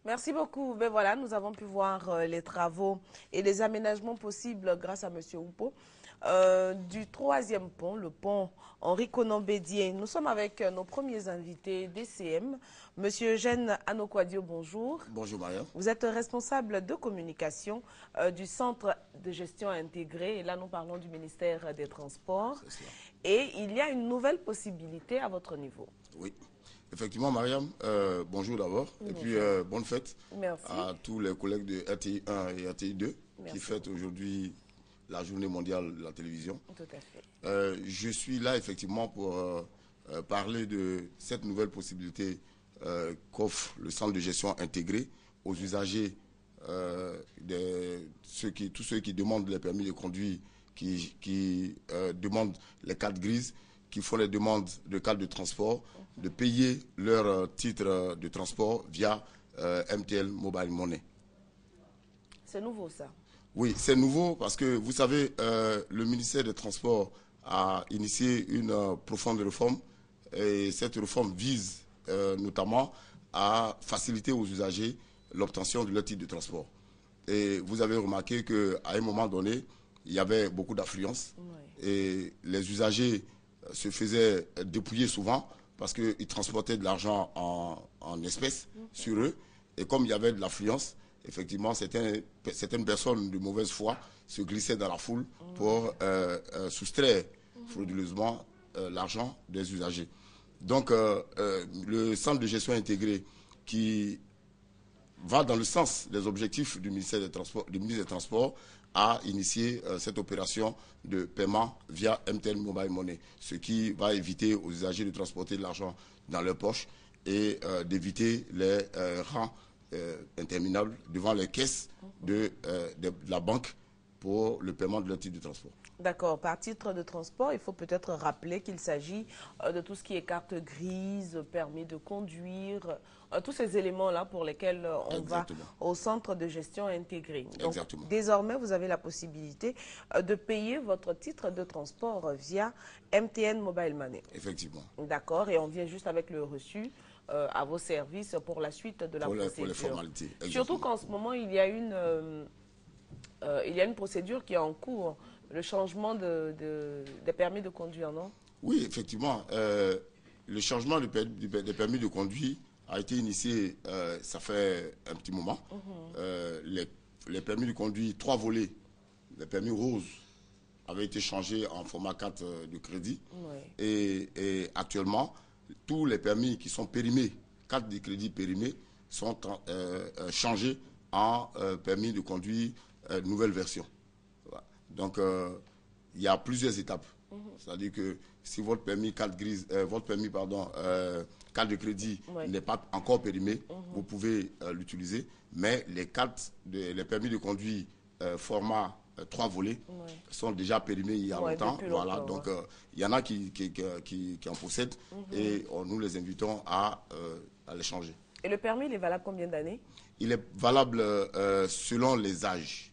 Merci beaucoup. Ben voilà, nous avons pu voir les travaux et les aménagements possibles grâce à M. Oupo. Du troisième pont, le pont Henri Konan Bédié. Nous sommes avec nos premiers invités DCM. Monsieur Eugène Anokwadio, bonjour. Bonjour Maria. Vous êtes responsable de communication du Centre de gestion intégrée. Et là, nous parlons du ministère des Transports. Et il y a une nouvelle possibilité à votre niveau. Oui. Effectivement, Mariam, bonjour d'abord. Et puis, bonne fête. Merci. À tous les collègues de RTI 1 et RTI 2 qui fêtent aujourd'hui la journée mondiale de la télévision. Tout à fait. Je suis là, effectivement, pour parler de cette nouvelle possibilité qu'offre le centre de gestion intégré aux usagers, tous ceux qui demandent les permis de conduire, qui demandent les cartes grises, qui font les demandes de cartes de transport, de payer leur titre de transport via MTN Mobile Money. C'est nouveau ça? Oui, c'est nouveau parce que vous savez, le ministère des Transports a initié une profonde réforme et cette réforme vise notamment à faciliter aux usagers l'obtention de leur titre de transport. Et vous avez remarqué qu'à un moment donné, il y avait beaucoup d'affluence et les usagers se faisaient dépouiller souvent parce qu'ils transportaient de l'argent en espèces sur eux. Et comme il y avait de l'affluence, effectivement, certaines personnes de mauvaise foi se glissaient dans la foule pour soustraire frauduleusement l'argent des usagers. Donc, le centre de gestion intégré qui va dans le sens des objectifs du ministère des Transports, a initié cette opération de paiement via MTN Mobile Money, ce qui va éviter aux usagers de transporter de l'argent dans leur poche et d'éviter les rangs interminables devant les caisses de la banque pour le paiement de leur titre de transport. D'accord. Par titre de transport, il faut peut-être rappeler qu'il s'agit de tout ce qui est carte grise, permis de conduire, tous ces éléments-là pour lesquels on va au centre de gestion intégré. Donc, désormais, vous avez la possibilité de payer votre titre de transport via MTN Mobile Money. Effectivement. D'accord. Et on vient juste avec le reçu à vos services pour la suite de la procédure. Pour les formalités. Exactement. Surtout qu'en ce moment, il y a une procédure qui est en cours. Le changement des permis de conduire, non? Oui, effectivement. Le changement des permis de conduire a été initié, ça fait un petit moment. Les permis de conduire 3 volets, les permis roses, avaient été changés en format 4 de crédit. Et actuellement, tous les permis qui sont périmés, 4 de crédit périmés, sont changés en permis de conduire nouvelle version. Donc, il y a plusieurs étapes. C'est-à-dire que si votre permis carte grise, carte de crédit n'est pas encore périmé, vous pouvez l'utiliser. Mais les permis de conduire format 3 volets sont déjà périmés il y a longtemps. Voilà, donc il y en a qui en possèdent et nous les invitons à les changer. Et le permis, il est valable combien d'années? Il est valable selon les âges.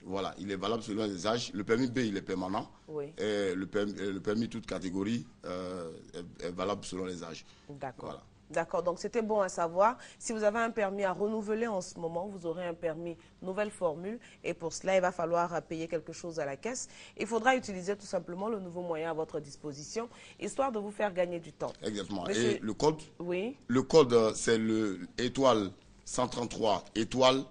Voilà, il est valable selon les âges. Le permis B, il est permanent. Et le permis toute catégorie est valable selon les âges. D'accord. Voilà. D'accord, donc c'était bon à savoir. Si vous avez un permis à renouveler en ce moment, vous aurez un permis nouvelle formule. Et pour cela, il va falloir payer quelque chose à la caisse. Il faudra utiliser tout simplement le nouveau moyen à votre disposition, histoire de vous faire gagner du temps. Exactement. Monsieur... Et le code? Oui. Le code, c'est le étoile 133, étoile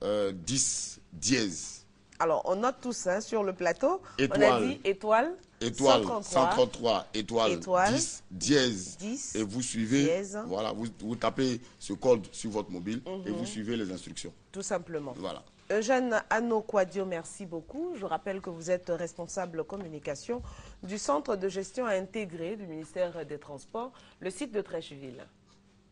10 dièse. Alors, on note tout ça sur le plateau. Étoile, on a dit étoile 133, étoile 10, dièse. 10, et vous suivez, dièse. Voilà, vous tapez ce code sur votre mobile et vous suivez les instructions. Tout simplement. Voilà. Eugène Anokwadio, merci beaucoup. Je rappelle que vous êtes responsable communication du Centre de gestion intégré du ministère des Transports, le site de Trècheville.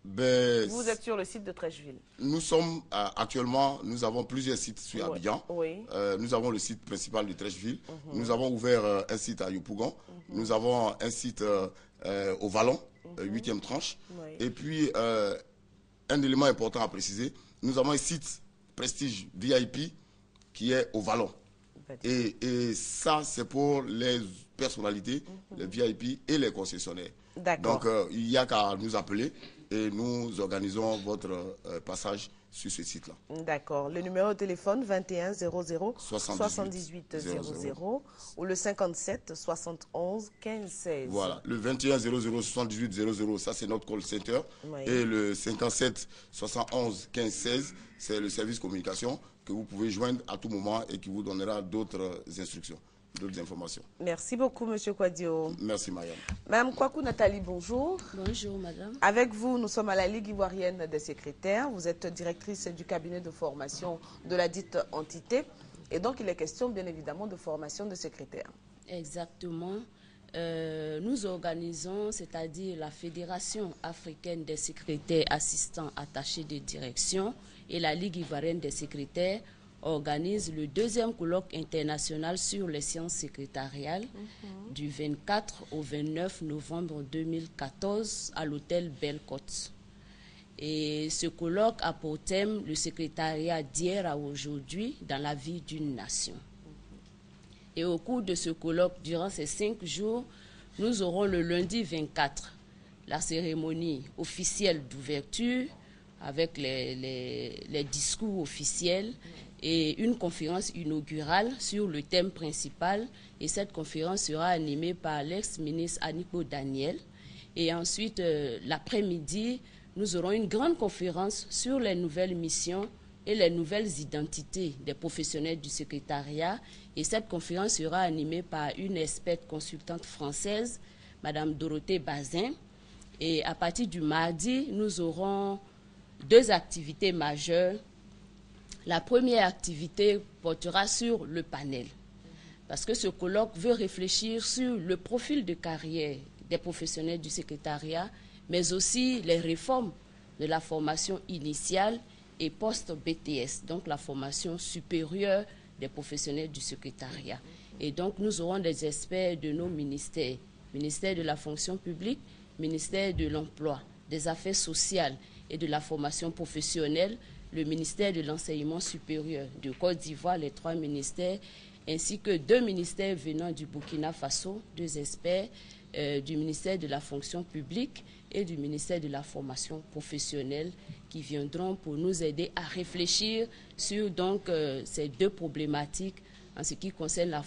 Vous êtes sur le site de Trècheville. Nous sommes actuellement, nous avons plusieurs sites sur Abidjan. Nous avons le site principal de Trècheville. Nous avons ouvert un site à Yopougon. Nous avons un site au Vallon, 8e tranche. Et puis, un élément important à préciser, nous avons un site Prestige VIP qui est au Vallon. Et ça, c'est pour les personnalités, les VIP et les concessionnaires. Donc, il n'y a qu'à nous appeler. et nous organisons votre passage sur ce site-là. D'accord. Le numéro de téléphone 21 00 78 00 ou le 57 71 15 16. Voilà, le 21 00 78 00, ça c'est notre call center. Oui. Et le 57 71 15 16, c'est le service communication que vous pouvez joindre à tout moment et qui vous donnera d'autres instructions, d'autres informations. Merci beaucoup, M. Kouadio. Merci, Mariam. Madame Kouakou Nathalie, bonjour. Bonjour, madame. Avec vous, nous sommes à la Ligue ivoirienne des secrétaires. Vous êtes directrice du cabinet de formation de la dite entité. Et donc, il est question, bien évidemment, de formation de secrétaires. Exactement. Nous organisons, c'est-à-dire la Fédération africaine des secrétaires assistants attachés de direction et la Ligue ivoirienne des secrétaires organise le deuxième colloque international sur les sciences secrétariales du 24 au 29 novembre 2014 à l'hôtel Belle-Côte. Et ce colloque a pour thème le secrétariat d'hier à aujourd'hui dans la vie d'une nation. Et au cours de ce colloque, durant ces 5 jours, nous aurons le lundi 24 la cérémonie officielle d'ouverture avec les discours officiels et une conférence inaugurale sur le thème principal. Et cette conférence sera animée par l'ex-ministre Aniko Daniel. Et ensuite, l'après-midi, nous aurons une grande conférence sur les nouvelles missions et les nouvelles identités des professionnels du secrétariat. Et cette conférence sera animée par une experte consultante française, Madame Dorothée Bazin. Et à partir du mardi, nous aurons 2 activités majeures. La première activité portera sur le panel, parce que ce colloque veut réfléchir sur le profil de carrière des professionnels du secrétariat, mais aussi les réformes de la formation initiale et post-BTS, donc la formation supérieure des professionnels du secrétariat. Et donc nous aurons des experts de nos ministères, ministère de la fonction publique, ministère de l'emploi, des affaires sociales et de la formation professionnelle, le ministère de l'enseignement supérieur de Côte d'Ivoire, les 3 ministères, ainsi que 2 ministères venant du Burkina Faso, 2 experts du ministère de la fonction publique et du ministère de la formation professionnelle qui viendront pour nous aider à réfléchir sur donc, ces 2 problématiques en ce qui concerne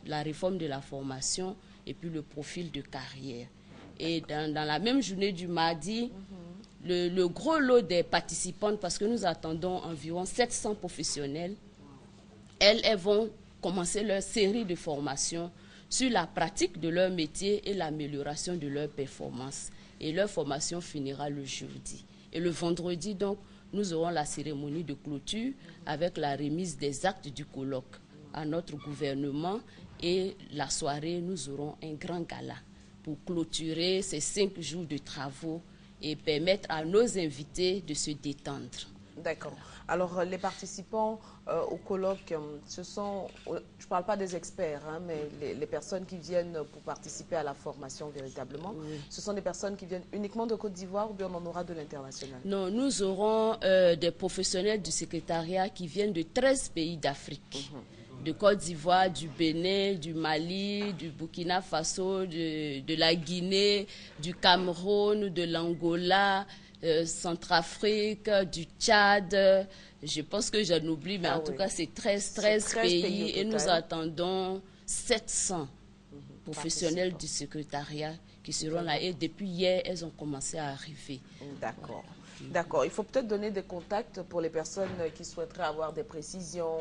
la réforme de la formation et puis le profil de carrière. Et dans la même journée du mardi, le gros lot des participantes, parce que nous attendons environ 700 professionnels, elles vont commencer leur série de formations sur la pratique de leur métier et l'amélioration de leur performance. Et leur formation finira le jeudi. Et le vendredi, donc, nous aurons la cérémonie de clôture avec la remise des actes du colloque à notre gouvernement. Et la soirée, nous aurons un grand gala pour clôturer ces 5 jours de travaux et permettre à nos invités de se détendre. D'accord. Alors, les participants au colloque, ce sont, je ne parle pas des experts, hein, mais les personnes qui viennent pour participer à la formation véritablement, oui. Ce sont des personnes qui viennent uniquement de Côte d'Ivoire ou bien on en aura de l'international? Non, nous aurons des professionnels du secrétariat qui viennent de 13 pays d'Afrique. De Côte d'Ivoire, du Bénin, du Mali, du Burkina Faso, de la Guinée, du Cameroun, de l'Angola, Centrafrique, du Tchad. Je pense que j'en oublie, mais en tout cas, c'est 13 pays et nous attendons 700 professionnels du secrétariat qui seront là. Et depuis hier, elles ont commencé à arriver. D'accord. D'accord. Il faut peut-être donner des contacts pour les personnes qui souhaiteraient avoir des précisions,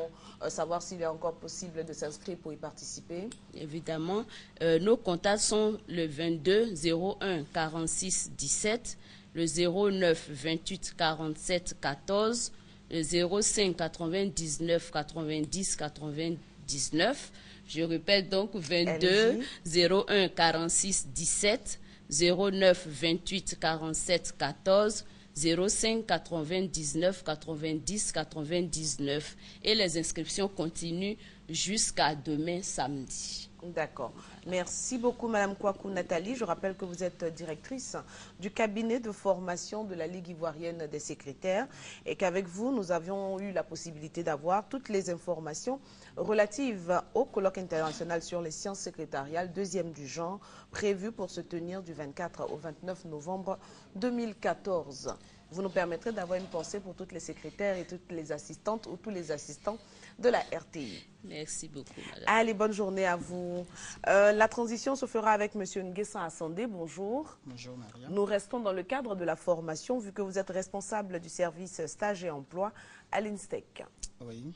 savoir s'il est encore possible de s'inscrire pour y participer. Évidemment. Nos contacts sont le 22 01 46 17, le 09 28 47 14, le 05 99 90 99. Je répète donc 22 01 46 17, 09 28 47 14, 05 99 90 99 et les inscriptions continuent jusqu'à demain samedi. D'accord. Merci beaucoup, Madame Kouakou Nathalie. Je rappelle que vous êtes directrice du cabinet de formation de la Ligue ivoirienne des secrétaires et qu'avec vous, nous avions eu la possibilité d'avoir toutes les informations relatives au colloque international sur les sciences secrétariales, deuxième du genre, prévu pour se tenir du 24 au 29 novembre 2014. Vous nous permettrez d'avoir une pensée pour toutes les secrétaires et toutes les assistantes ou tous les assistants de la RTI. Merci beaucoup, madame. Allez, bonne journée à vous. La transition se fera avec M. Nguessan Assandé. Bonjour. Bonjour, Maria. Nous restons dans le cadre de la formation, vu que vous êtes responsable du service stage et emploi à l'INSTEC. Oui.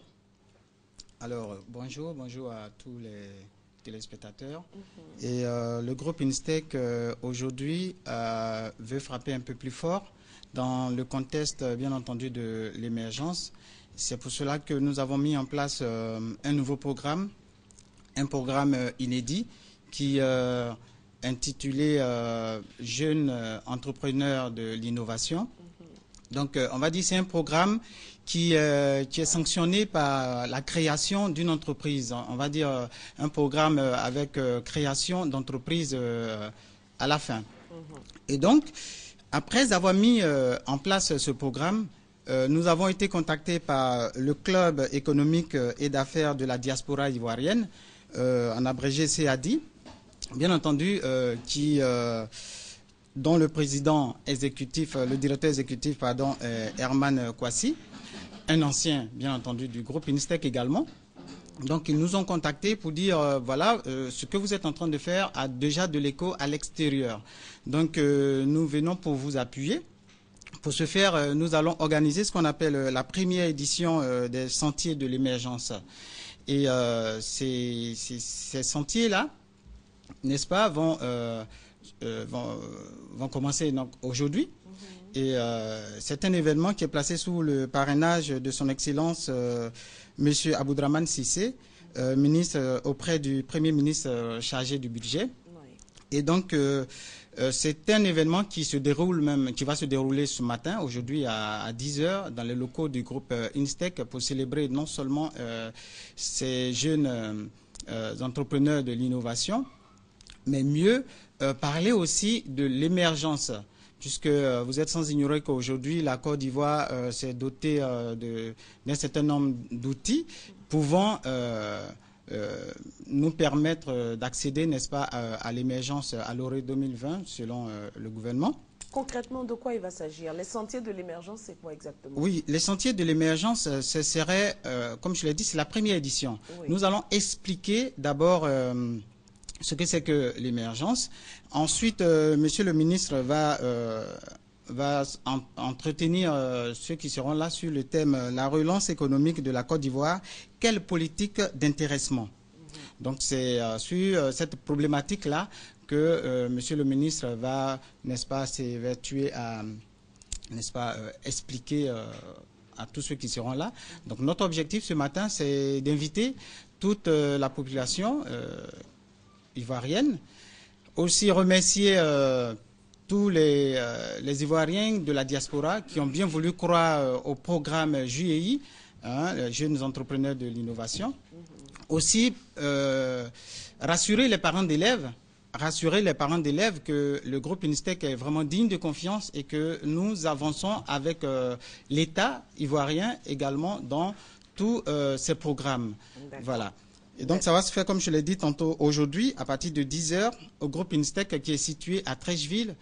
Alors, bonjour à tous les téléspectateurs. Et le groupe INSTEC, aujourd'hui, veut frapper un peu plus fort dans le contexte, bien entendu, de l'émergence. C'est pour cela que nous avons mis en place un nouveau programme, un programme inédit qui est intitulé Jeunes entrepreneurs de l'innovation. Donc, on va dire que c'est un programme qui est sanctionné par la création d'une entreprise. On va dire un programme avec création d'entreprise à la fin. Et donc, après avoir mis en place ce programme, nous avons été contactés par le Club économique et d'affaires de la diaspora ivoirienne, en abrégé CADI, bien entendu, dont le président exécutif, le directeur exécutif, pardon, Herman Kwasi, un ancien, bien entendu, du groupe INSTEC également. Donc, ils nous ont contactés pour dire, voilà, ce que vous êtes en train de faire a déjà de l'écho à l'extérieur. Donc, nous venons pour vous appuyer. Pour ce faire, nous allons organiser ce qu'on appelle la première édition des sentiers de l'émergence. Et ces sentiers-là, n'est-ce pas, vont commencer aujourd'hui. Et c'est un événement qui est placé sous le parrainage de son Excellence M. Aboudraman Sissé, ministre auprès du Premier ministre chargé du budget. Oui. Et donc, c'est un événement qui va se dérouler ce matin, aujourd'hui à 10h, dans les locaux du groupe INSTEC, pour célébrer non seulement ces jeunes entrepreneurs de l'innovation, mais mieux parler aussi de l'émergence. Puisque vous êtes sans ignorer qu'aujourd'hui, la Côte d'Ivoire s'est dotée d'un certain nombre d'outils pouvant nous permettre d'accéder, n'est-ce pas, à l'émergence à l'horizon 2020, selon le gouvernement. Concrètement, de quoi il va s'agir? Les sentiers de l'émergence, c'est quoi exactement? Oui, les sentiers de l'émergence, ce serait, comme je l'ai dit, c'est la première édition. Oui. Nous allons expliquer d'abord ce que c'est que l'émergence. Ensuite, monsieur le ministre va entretenir ceux qui seront là sur le thème la relance économique de la Côte d'Ivoire. Quelle politique d'intéressement? Donc, c'est sur cette problématique-là que monsieur le ministre va, n'est-ce pas, s'évertuer à, n'est-ce pas, expliquer à tous ceux qui seront là. Donc, notre objectif ce matin, c'est d'inviter toute la population ivoirienne. Aussi remercier tous les Ivoiriens de la diaspora qui ont bien voulu croire au programme JEI, les Jeunes Entrepreneurs de l'Innovation. Aussi rassurer les parents d'élèves que le groupe INSTEC est vraiment digne de confiance et que nous avançons avec l'État ivoirien également dans tous ces programmes. Voilà. Et donc, ça va se faire, comme je l'ai dit tantôt, aujourd'hui, à partir de 10h, au groupe INSTEC qui est situé à Trècheville,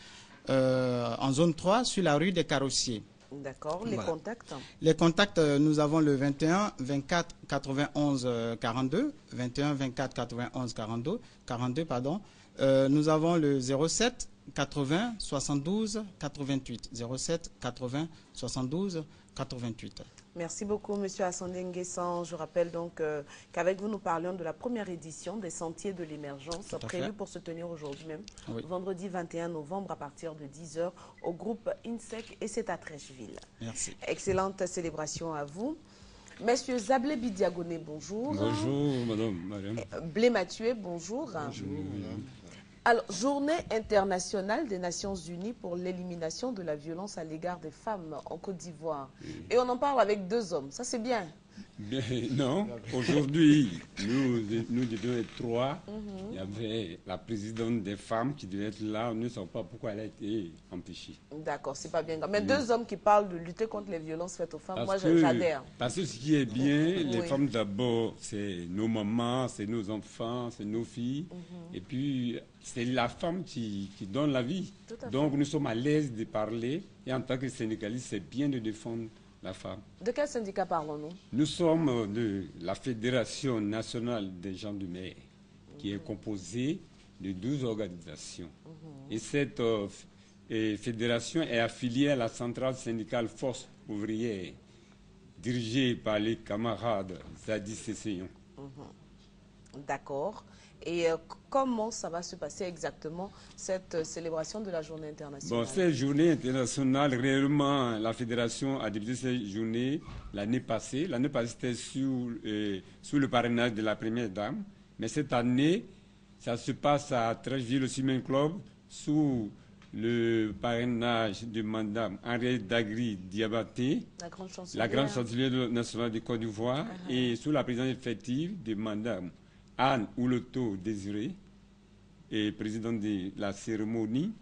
en zone 3, sur la rue des Carrossiers. D'accord. Les contacts? Les contacts, nous avons le 21 24 91 42, 21 24 91 42, pardon. Nous avons le 07 80 72 88, 07 80 72 88. Merci beaucoup, M. Assandé Nguessan. Je rappelle donc qu'avec vous, nous parlions de la première édition des Sentiers de l'émergence, prévue pour se tenir aujourd'hui même, vendredi 21 novembre à partir de 10h au groupe INSTEC et c'est à Trècheville. Merci. Excellente célébration à vous. Messieurs Zablé Bidiagone, bonjour. Bonjour, madame Mariam. Blé Mathieu, bonjour. Bonjour, madame. Alors, Journée internationale des Nations Unies pour l'élimination de la violence à l'égard des femmes en Côte d'Ivoire. Et on en parle avec deux hommes, ça c'est bien. Non, aujourd'hui, nous devions être 3. Il y avait la présidente des femmes qui devait être là. Nous ne savons pas pourquoi elle a été empêchée. D'accord, c'est pas bien grave. Mais 2 hommes qui parlent de lutter contre les violences faites aux femmes, moi que, j'adhère. Parce que ce qui est bien, les femmes d'abord, c'est nos mamans, c'est nos enfants, c'est nos filles. Et puis, c'est la femme qui donne la vie. Donc, nous sommes à l'aise de parler. Et en tant que syndicalistes, c'est bien de défendre la femme. De quel syndicat parlons-nous? Nous sommes de la Fédération nationale des gens du maire, qui est composée de 12 organisations. Et cette fédération est affiliée à la centrale syndicale Force ouvrière, dirigée par les camarades Zadi Sesseyon. D'accord. Et comment ça va se passer exactement, cette célébration de la journée internationale? Bon, cette journée internationale, réellement, la fédération a débuté cette journée l'année passée. L'année passée, c'était sous le parrainage de la première dame. Mais cette année, ça se passe à Trècheville, au Ciment Club, sous le parrainage de Madame Henriette Dagri Diabaté, la grande chancelière nationale de Côte d'Ivoire, et sous la présidence effective de Madame Anne Ouloto Désiré, et présidente de la cérémonie,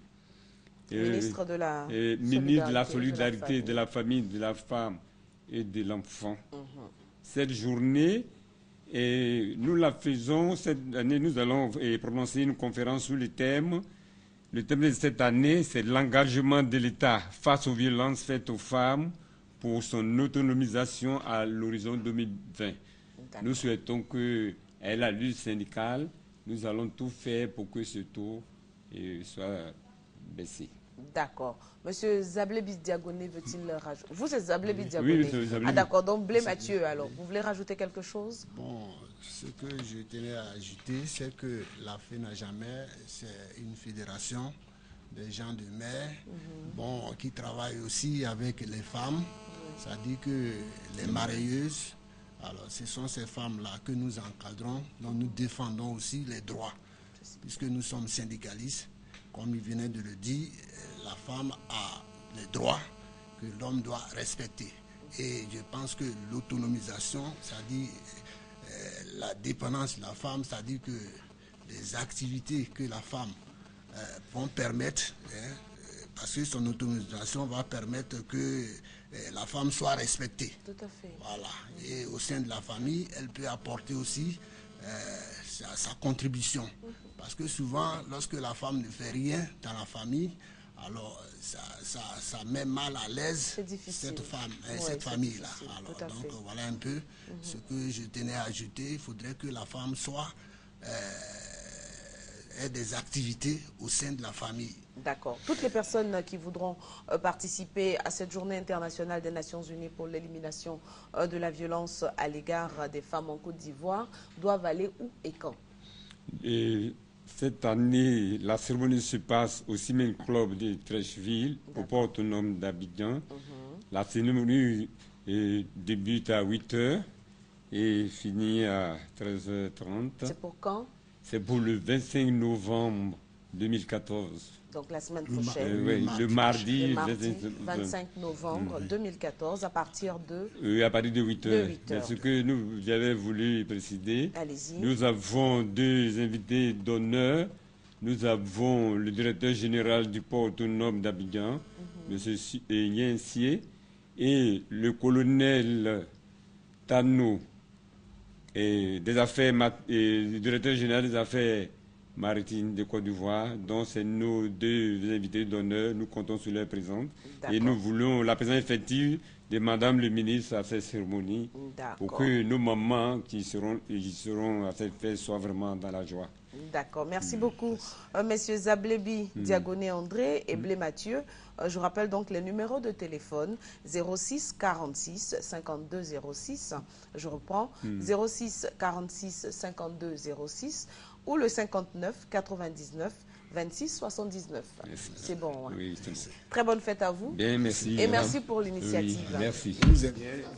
ministre de la solidarité, de la famille, de la femme et de l'enfant. Cette journée, nous la faisons, cette année, nous allons prononcer une conférence sur le thème. Le thème de cette année, c'est l'engagement de l'État face aux violences faites aux femmes pour son autonomisation à l'horizon 2020. Nous souhaitons que la lutte syndicale, nous allons tout faire pour que ce taux soit baissé. D'accord. Monsieur Zablebis Diagoné veut-il rajouter? Vous, c'est Zablebis Diagoné? Oui, monsieur Zablebis. Ah d'accord, donc Blé Mathieu, alors, vous voulez rajouter quelque chose? Bon, ce que je tenais à ajouter, c'est que la FENAJAMER, c'est une fédération des gens de mer, bon, qui travaille aussi avec les femmes, c'est-à-dire que les mareyeuses. Alors, ce sont ces femmes-là que nous encadrons, dont nous défendons aussi les droits, puisque nous sommes syndicalistes. Comme il venait de le dire, la femme a les droits que l'homme doit respecter. Et je pense que l'autonomisation, c'est-à-dire la dépendance de la femme, c'est-à-dire que les activités que la femme vont permettre, parce que son autonomisation va permettre que la femme soit respectée. Tout à fait. Voilà. Et au sein de la famille, elle peut apporter aussi sa contribution. Parce que souvent, lorsque la femme ne fait rien dans la famille, alors ça met mal à l'aise cette femme, cette famille-là. Alors, donc voilà un peu ce que je tenais à ajouter. Il faudrait que la femme ait des activités au sein de la famille. D'accord. Toutes les personnes qui voudront participer à cette journée internationale des Nations Unies pour l'élimination de la violence à l'égard des femmes en Côte d'Ivoire doivent aller où et quand? Et cette année, la cérémonie se passe au Ciment Club de Trècheville, au port autonome d'Abidjan. La cérémonie débute à 8 h et finit à 13h30. C'est pour quand? C'est pour le 25 novembre 2014. Donc la semaine prochaine. Le mardi 25 novembre 2014, à partir de... à partir de 8 h. Ce que j'avais voulu préciser, nous avons 2 invités d'honneur. Nous avons le directeur général du port autonome d'Abidjan, M. Yensier, et le colonel Tano, le directeur général des affaires maritimes de Côte d'Ivoire, dont c'est nos 2 invités d'honneur. Nous comptons sur leur présence. Et nous voulons la présence effective de Madame le ministre à cette cérémonie pour que nos mamans qui seront à cette fête soient vraiment dans la joie. D'accord. Merci beaucoup, messieurs Zablebi Diagoné André et Blé Mathieu. Je rappelle donc les numéros de téléphone 06 46 52 06. Je reprends 06 46 52 06 ou le 59 99 26 79. C'est bon. Hein? Oui, très bonne fête à vous. Bien, merci. Et merci pour l'initiative. Oui, merci.